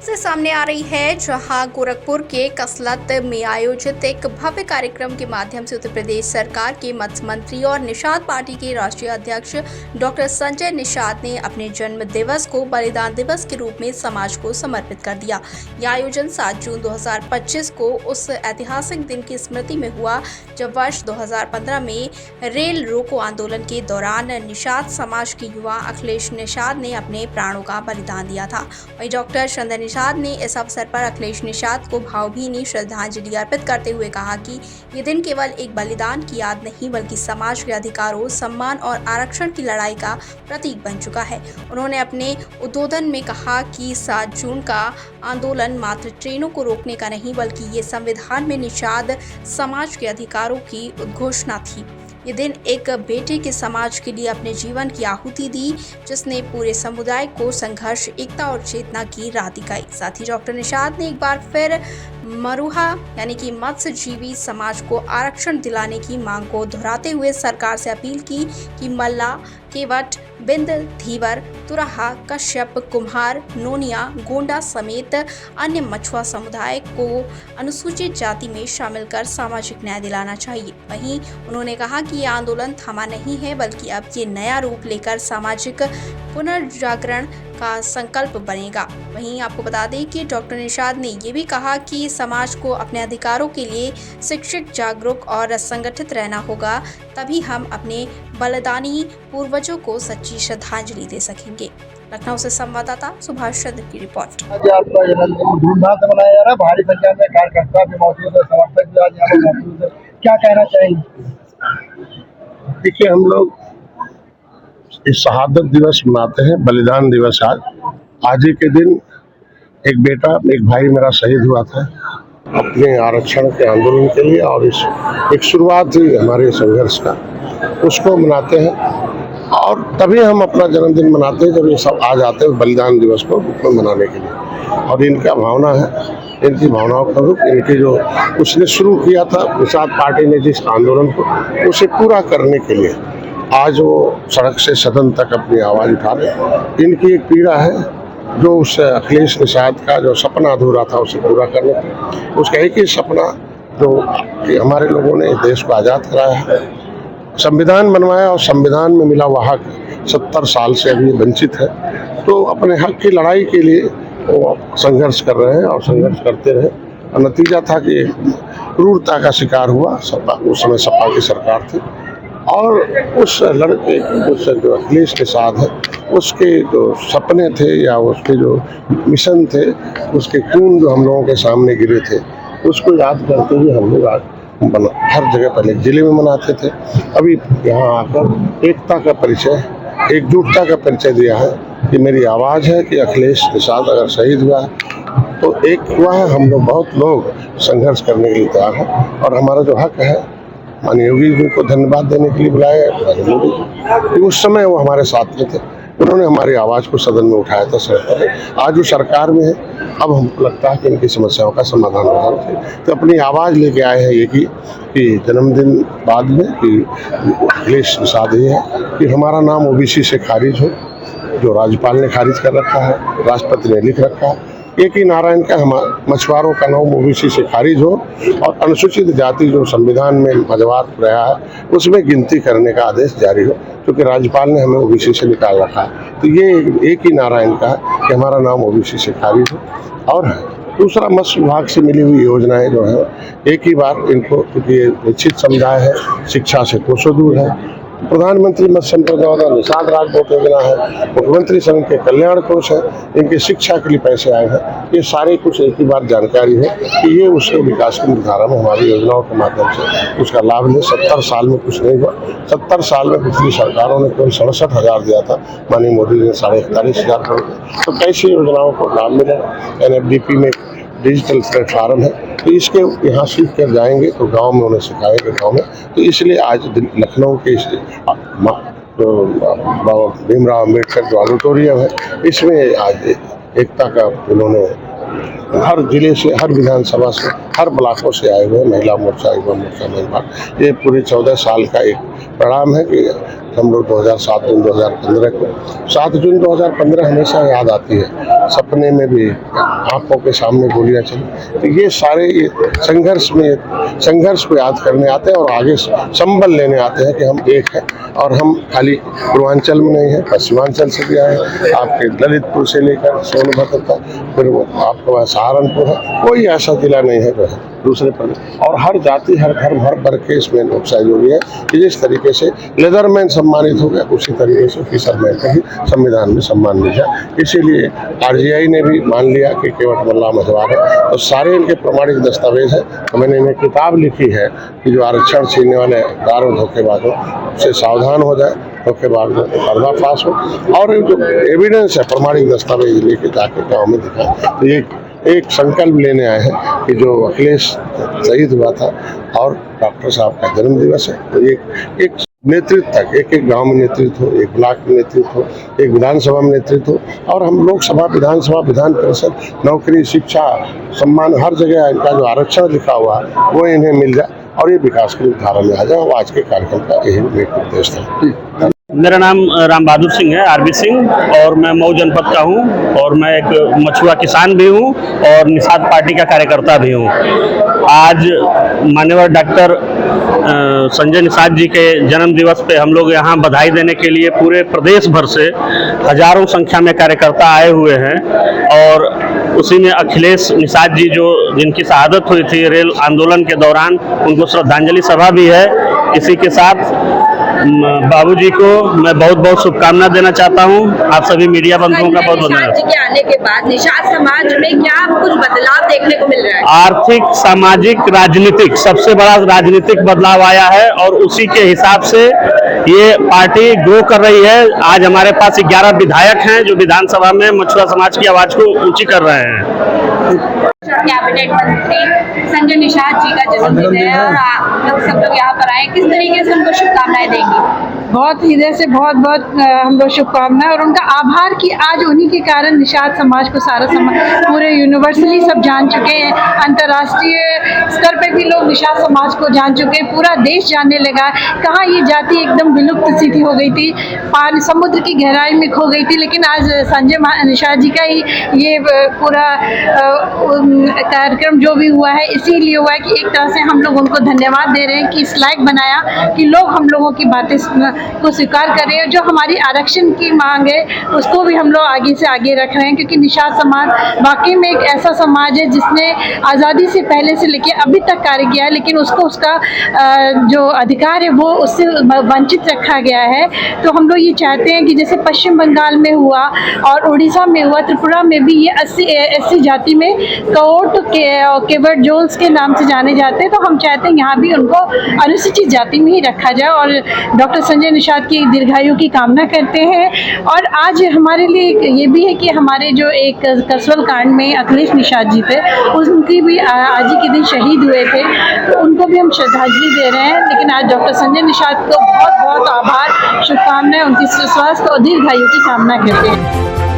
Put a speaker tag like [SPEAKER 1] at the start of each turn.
[SPEAKER 1] तस्वीर सामने आ रही है जहां गोरखपुर के कसलत में आयोजित एक भव्य कार्यक्रम के माध्यम से उत्तर प्रदेश सरकार के मत्स्य मंत्री और निषाद पार्टी के राष्ट्रीय अध्यक्ष डॉक्टर संजय निषाद ने अपने जन्म दिवस को बलिदान दिवस के रूप में समाज को समर्पित कर दिया। यह आयोजन 7 जून 2025 को उस ऐतिहासिक दिन की स्मृति में हुआ जब वर्ष 2015 में रेल रोको आंदोलन के दौरान निषाद समाज के युवा अखिलेश निषाद ने अपने प्राणों का बलिदान दिया था। वहीं डॉक्टर संजय निषाद ने इस अवसर पर अखिलेश निषाद को भावभीनी श्रद्धांजलि अर्पित करते हुए कहा कि ये दिन केवल एक बलिदान की याद नहीं बल्कि समाज के अधिकारों, सम्मान और आरक्षण की लड़ाई का प्रतीक बन चुका है। उन्होंने अपने उद्बोधन में कहा कि 7 जून का आंदोलन मात्र ट्रेनों को रोकने का नहीं बल्कि ये संविधान में निषाद समाज के अधिकारों की उद्घोषणा थी। ये दिन एक बेटे के समाज के लिए अपने जीवन की आहुति दी जिसने पूरे समुदाय को संघर्ष, एकता और चेतना की राह दिखाई। साथ ही डॉक्टर निषाद ने एक बार फिर मरुहा यानी कि मत्स्यजीवी समाज को आरक्षण दिलाने की मांग को दोहराते हुए सरकार से अपील की कि मल्ला, केवट, बिंद, धीवर, तुराहा, कश्यप, कुम्हार, नोनिया, गोंडा समेत अन्य मछुआ समुदाय को अनुसूचित जाति में शामिल कर सामाजिक न्याय दिलाना चाहिए। वहीं उन्होंने कहा कि ये आंदोलन थमा नहीं है बल्कि अब ये नया रूप लेकर सामाजिक पुनर्जागरण का संकल्प बनेगा। वहीं आपको बता दें कि डॉक्टर निषाद ने ये भी कहा कि समाज को अपने अधिकारों के लिए शिक्षित, जागरूक और संगठित रहना होगा, तभी हम अपने बलिदानी पूर्वजों को सच्ची श्रद्धांजलि दे सकेंगे। लखनऊ से संवाददाता सुभाष चंद्र की रिपोर्ट।
[SPEAKER 2] आज आपका जन्मदिन धूमधाम से मनाया जा रहा है, भारी संख्या में कार्यकर्ता भी मौजूद है, समर्थक भी आज यहाँ पर मौजूद है, क्या कहना चाहेंगे?
[SPEAKER 3] देखिए, हम लोग इस शहादत दिवस मनाते हैं, बलिदान दिवस। आज ही के दिन एक बेटा, एक भाई मेरा शहीद हुआ था अपने आरक्षण के आंदोलन के लिए, और इस एक शुरुआत हुई हमारे संघर्ष का, उसको मनाते हैं। और तभी हम अपना जन्मदिन मनाते हैं जब ये सब आ जाते हैं बलिदान दिवस को मनाने के लिए। और इनका भावना है, इनकी भावनाओं का रूप, इनके जो उसने शुरू किया था निषाद पार्टी ने जिस आंदोलन को, उसे पूरा करने के लिए आज वो सड़क से सदन तक अपनी आवाज़ उठा रहे। इनकी एक पीड़ा है जो उस अखिलेश निषाद का जो सपना अधूरा था उसे पूरा करने का। उसका एक ही सपना जो कि हमारे लोगों ने देश को आज़ाद कराया है, संविधान बनवाया और संविधान में मिला वह हक 70 साल से अभी वंचित है। तो अपने हक की लड़ाई के लिए वो संघर्ष कर रहे हैं और संघर्ष करते रहे। और नतीजा था कि क्रूरता का शिकार हुआ। उस समय सपा की सरकार थी और उस लड़के, उस जो अखिलेश निषाद है, उसके जो सपने थे या उसके जो मिशन थे, उसके खून जो हम लोगों के सामने गिरे थे, उसको याद करते हुए हम लोग आज हर जगह पहले जिले में मनाते थे, अभी यहाँ आकर एकता का परिचय, एकजुटता का परिचय दिया है कि मेरी आवाज़ है कि अखिलेश निषाद अगर शहीद हुआ है तो एक हुआ है। हम लोग बहुत लोग संघर्ष करने के लिए तैयार हैं और हमारा जो हक है, माननीय योगी जी को धन्यवाद देने के लिए बुलाया मोदी जी कि उस समय वो हमारे साथ में थे, उन्होंने हमारी आवाज़ को सदन में उठाया था सरकार। आज वो सरकार में है, अब हमको लगता है कि इनकी समस्याओं का समाधान होना चाहिए। तो अपनी आवाज़ लेके आए हैं ये कि जन्मदिन बाद में कि अखिलेश निषाद ये है कि हमारा नाम ओबीसी से खारिज हो, जो राज्यपाल ने खारिज कर रखा है, राष्ट्रपति ने लिख रखा है। एक ही नारायण का मछुआरों का नाम ओबीसी से खारिज हो और अनुसूचित जाति जो संविधान में मजवार रहा है उसमें गिनती करने का आदेश जारी हो, क्योंकि राज्यपाल ने हमें ओबीसी से निकाल रखा है। तो ये एक ही नारायण का है कि हमारा नाम ओबीसी से खारिज हो। और दूसरा, मत्स्य विभाग से मिली हुई योजनाएं जो है एक ही बार इनको, क्योंकि ये निश्चित समुदाय है, शिक्षा से कोसों दूर है। प्रधानमंत्री मत्स्य संपदा योजना, निषाद राजकोट योजना है, मुख्यमंत्री संघ के कल्याण कोष है, इनके शिक्षा के लिए पैसे आए हैं। ये सारे कुछ एक ही बार जानकारी है कि ये उसके विकास की निर्धारा में हमारी योजनाओं के माध्यम से उसका लाभ ले। 70 साल में कुछ नहीं हुआ। 70 साल में पिछली सरकारों ने केवल 67,000 दिया था, माननीय मोदी जी ने 41,500 करोड़। तो कैसी योजनाओं को लाभ मिलेगा? NFDP में डिजिटल प्लेटफार्म है, तो इसके यहाँ सीख कर जाएंगे तो गांव में उन्हें सिखाएंगे गांव में। तो इसलिए आज लखनऊ के भीमराव अम्बेडकर जो ऑडिटोरियम है, इसमें आज एकता का उन्होंने हर जिले से, हर विधानसभा से, हर ब्लॉकों से आए हुए महिला मोर्चा, युवा मोर्चा, महिला, ये पूरे 14 साल का एक परिणाम है कि हम लोग 2007 जून 2015 को 7 जून 2015 हमेशा याद आती है। सपने में भी आंखों के सामने गोलियां चली, तो ये सारे संघर्ष को याद करने आते हैं और आगे संबल लेने आते हैं कि हम एक हैं। और हम खाली पूर्वांचल में नहीं है, पश्चिमांचल से भी आए, आपके ललितपुर से लेकर सोनभद्र तक, फिर आपके पास सहारनपुर है। कोई ऐसा जिला नहीं है जो है दूसरे पर। और हर जाति, हर धर्म, हर वर्ग के इसमें लोग सहयोगी है कि जिस तरीके से लेदरमैन सम्मानित हो गया, उसी तरीके से फिशरमैन का ही संविधान में सम्मान मिल जाए। इसीलिए आरजीआई ने भी मान लिया कि केवट मल्ला मझवार है, तो सारे इनके प्रमाणिक दस्तावेज है। तो मैंने इन्हें किताब लिखी है कि जो आरक्षण छीनने वाले दारू धोखेबाजों से सावधान हो जाए, धोखेबाज को पर्दाफाश हो, और जो एविडेंस है, प्रमाणिक दस्तावेज लेके जाके गाँव में दिखाए। तो एक संकल्प लेने आए हैं कि जो अखिलेश शहीद हुआ था और डॉक्टर साहब का जन्म दिवस है, तो एक नेतृत्व तक, एक गांव में नेतृत्व हो, एक ब्लॉक में नेतृत्व हो, एक विधानसभा में नेतृत्व हो, और हम लोकसभा, विधानसभा, विधान परिषद, नौकरी, शिक्षा, सम्मान, हर जगह इनका जो आरक्षण लिखा हुआ है वो इन्हें मिल जाए और ये विकास की धारा में आ जाए। वो आज के कार्यक्रम का यही मुख्य उद्देश्य था।
[SPEAKER 4] मेरा नाम राम बहादुर सिंह है, आरबी सिंह, और मैं मऊ जनपद का हूँ, और मैं एक मछुआ किसान भी हूँ और निषाद पार्टी का कार्यकर्ता भी हूँ। आज माननीय डॉक्टर संजय निषाद जी के जन्म दिवस पे हम लोग यहाँ बधाई देने के लिए पूरे प्रदेश भर से हजारों संख्या में कार्यकर्ता आए हुए हैं। और उसी में अखिलेश निषाद जी जिनकी शहादत हुई थी रेल आंदोलन के दौरान, उनको श्रद्धांजलि सभा भी है। इसी के साथ बाबूजी को मैं बहुत बहुत शुभकामना देना चाहता हूं। आप सभी मीडिया बंधुओं का बहुत धन्यवाद।
[SPEAKER 5] निषाद जी के आने के बाद निषाद समाज में क्या कुछ बदलाव देखने को मिल रहा है?
[SPEAKER 4] आर्थिक, सामाजिक, राजनीतिक, सबसे बड़ा राजनीतिक बदलाव आया है और उसी के हिसाब से ये पार्टी ग्रो कर रही है। आज हमारे पास 11 विधायक हैं जो विधानसभा में मछुआ समाज की आवाज को ऊंची कर रहे हैं।
[SPEAKER 5] कैबिनेट मंत्री संजय निषाद जी का जन्मदिन है और आप लोग सब लोग यहाँ पर आए, किस तरीके से उनको शुभकामनाएं देंगी?
[SPEAKER 6] बहुत हृदय से बहुत हम लोग शुभकामनाएं और उनका आभार कि आज उन्हीं के कारण निषाद समाज को सारा समाज पूरे यूनिवर्सली सब जान चुके हैं। अंतर्राष्ट्रीय स्तर पे भी लोग निषाद समाज को जान चुके हैं, पूरा देश जानने लगा। कहाँ ये जाति एकदम विलुप्त स्थिति हो गई थी, पानी समुद्र की गहराई में खो गई थी, लेकिन आज संजय निषाद जी का ही ये पूरा कार्यक्रम जो भी हुआ है इसीलिए हुआ है कि एक तरह से हम लोग उनको धन्यवाद दे रहे हैं कि इस लायक बनाया कि लोग हम लोगों की बातें को स्वीकार करें। जो हमारी आरक्षण की मांग है उसको भी हम लोग आगे से आगे रख रहे हैं, क्योंकि निषाद समाज वाकई में एक ऐसा समाज है जिसने आज़ादी से पहले से लेकर अभी तक कार्य किया है, लेकिन उसको उसका जो अधिकार है वो उससे वंचित रखा गया है। तो हम लोग ये चाहते हैं कि जैसे पश्चिम बंगाल में हुआ और उड़ीसा में हुआ, त्रिपुरा में भी ये 80 जाति में कौट केवट जोल्स के नाम से जाने जाते हैं, तो हम चाहते हैं यहाँ भी उनको अनुसूचित जाति में ही रखा जाए और डॉक्टर संजय निषाद की दीर्घायु की कामना करते हैं। और आज हमारे लिए ये भी है कि हमारे जो एक कसवल कांड में अखिलेश निषाद जी थे, उनकी भी आज ही के दिन शहीद हुए थे, तो उनको भी हम श्रद्धांजलि दे रहे हैं। लेकिन आज डॉक्टर संजय निषाद को बहुत बहुत आभार, शुभकामनाएं, उनकी स्वास्थ्य और दीर्घायु की कामना करते हैं।